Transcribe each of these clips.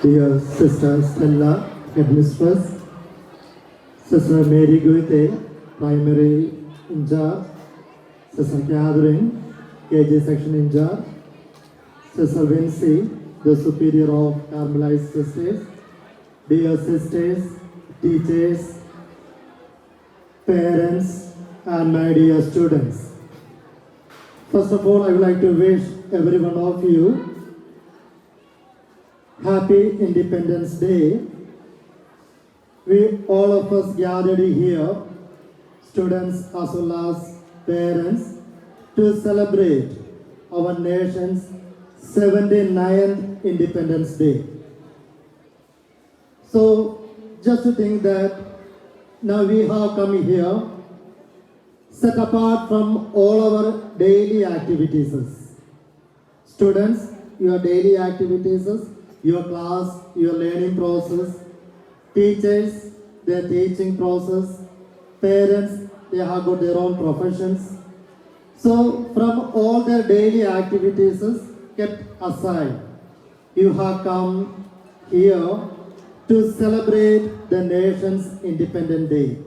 Dear Sister Stella, Headmistress, Sister Mary Guite, Primary in charge, Sister Catherine, KG Section in charge, Sister Vincy, the Superior of Carmelite Sisters, dear sisters, teachers, parents, and my dear students. First of all, I would like to wish every one of you Happy Independence Day. We all of us gathered here, students as well as parents, to celebrate our nation's 79th Independence Day. So just to think that now we have come here, set apart from all our daily activities. Students, your daily activities, your class, your learning process, teachers, their teaching process, parents, they have got their own professions. So from all their daily activities kept aside, you have come here to celebrate the nation's Independence Day.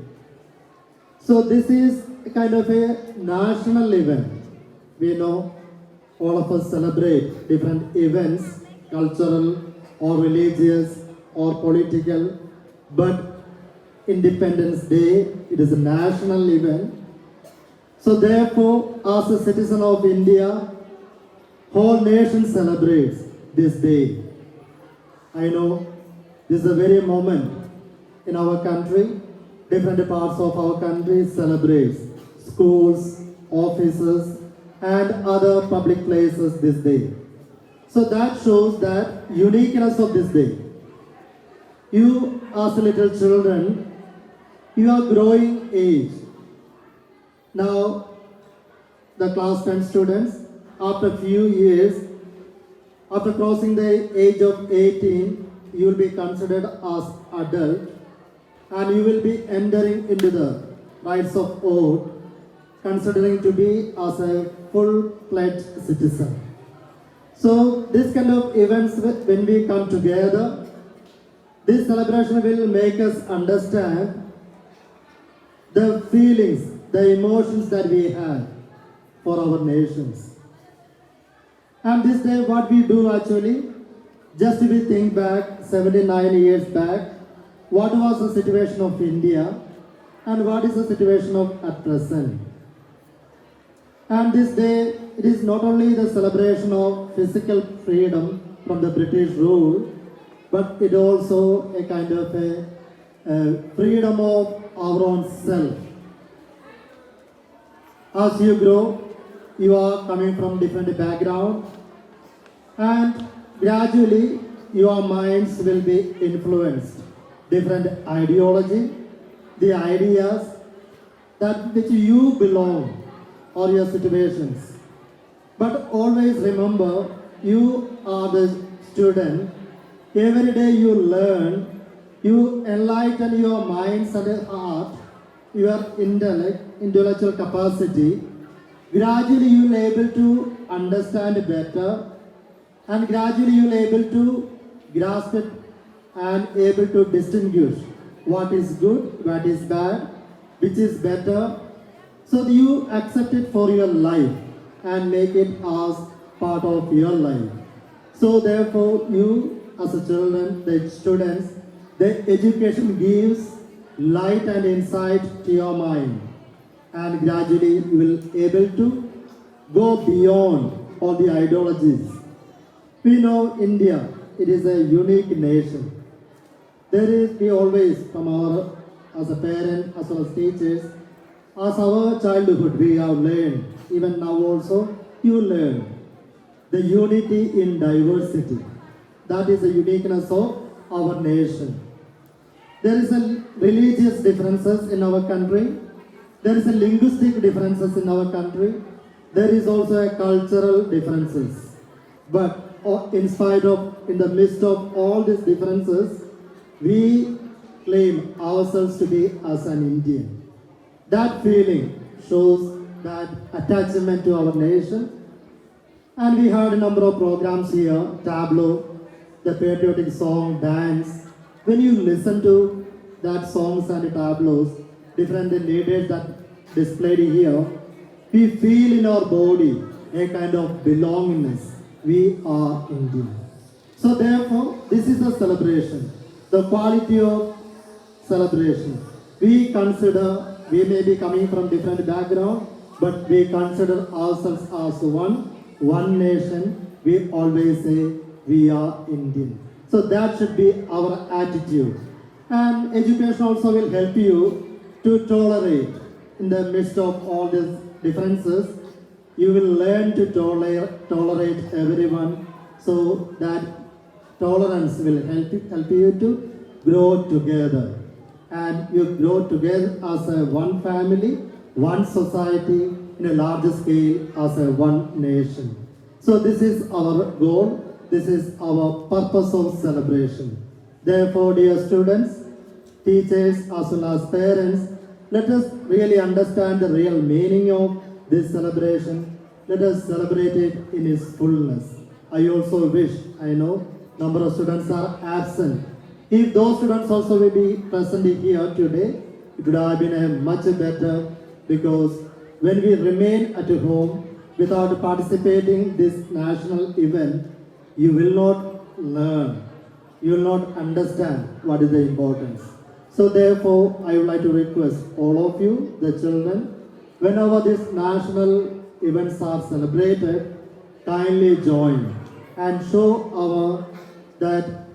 So this is a kind of a national event. We know all of us celebrate different events, cultural or religious or political, but Independence Day, it is a national event. So therefore, as a citizen of India, whole nation celebrates this day. I know this is a very moment in our country. Different parts of our country celebrates schools, offices, and other public places this day. So that shows that uniqueness of this day. You as little children, you are growing age. Now, the class 10 students, after a few years, after crossing the age of 18, you will be considered as adult and you will be entering into the rights of oath, considering to be as a full-fledged citizen. So this kind of events, when we come together, this celebration will make us understand the feelings, the emotions that we have for our nations. And this day what we do actually, just to think back 79 years back, what was the situation of India and what is the situation of at present. And this day, it is not only the celebration of physical freedom from the British rule, but it also a kind of a freedom of our own self. As you grow, you are coming from different background, and gradually your minds will be influenced. Different ideology, the ideas that which you belong or your situations. But always remember, you are the student. Every day you learn, you enlighten your minds and heart, your intellectual capacity. Gradually you will able to understand better, and gradually you will able to grasp it and able to distinguish what is good, what is bad, which is better. So you accept it for your life and make it as part of your life. So therefore you as a children, the students, the education gives light and insight to your mind, and gradually you will able to go beyond all the ideologies. We know India, it is a unique nation. We always, from our, as a parent, as well as teachers, as our childhood, we have learned, even now also, you learn the unity in diversity. That is the uniqueness of our nation. There is a religious differences in our country. There is a linguistic differences in our country. There is also a cultural differences. But in the midst of all these differences, we claim ourselves to be as an Indian. That feeling shows that attachment to our nation. And we had a number of programs here, Tableau, the patriotic song, dance. When you listen to that songs and tableaus, different leaders that displayed here, we feel in our body a kind of belongingness. We are Indian. So therefore, this is a celebration. The quality of celebration. We consider, we may be coming from different background, but we consider ourselves as one nation. We always say we are Indian. So that should be our attitude. And education also will help you to tolerate in the midst of all these differences. You will learn to tolerate everyone so that tolerance will help you to grow together. And you grow together as a one family, one society, in a larger scale as a one nation. So this is our goal. This is our purpose of celebration. Therefore, dear students, teachers, as well as parents, let us really understand the real meaning of this celebration. Let us celebrate it in its fullness. I also wish, I know, number of students are absent. If those students also will be present here today, it would have been a much better, because when we remain at home without participating this national event, you will not learn, you will not understand what is the importance. So therefore, I would like to request all of you, the children, whenever these national events are celebrated, kindly join and show our that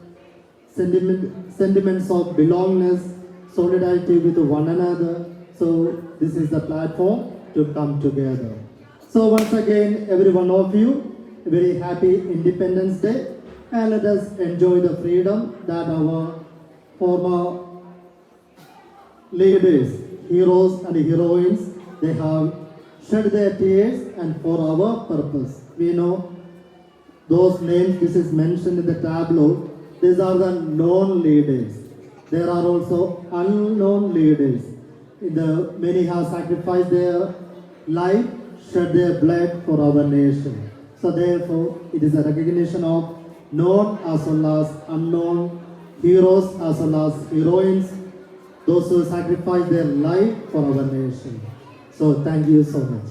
sentiments of belongingness, solidarity with one another. So this is the platform to come together. So once again, every one of you, a very happy Independence Day, and let us enjoy the freedom that our former leaders, heroes and heroines, they have shed their tears and for our purpose. We know those names, this is mentioned in the tableau. These are the known leaders. There are also unknown leaders. Many have sacrificed their life, shed their blood for our nation. So therefore, it is a recognition of known as well as unknown heroes as well as heroines, those who sacrifice their life for our nation. So thank you so much.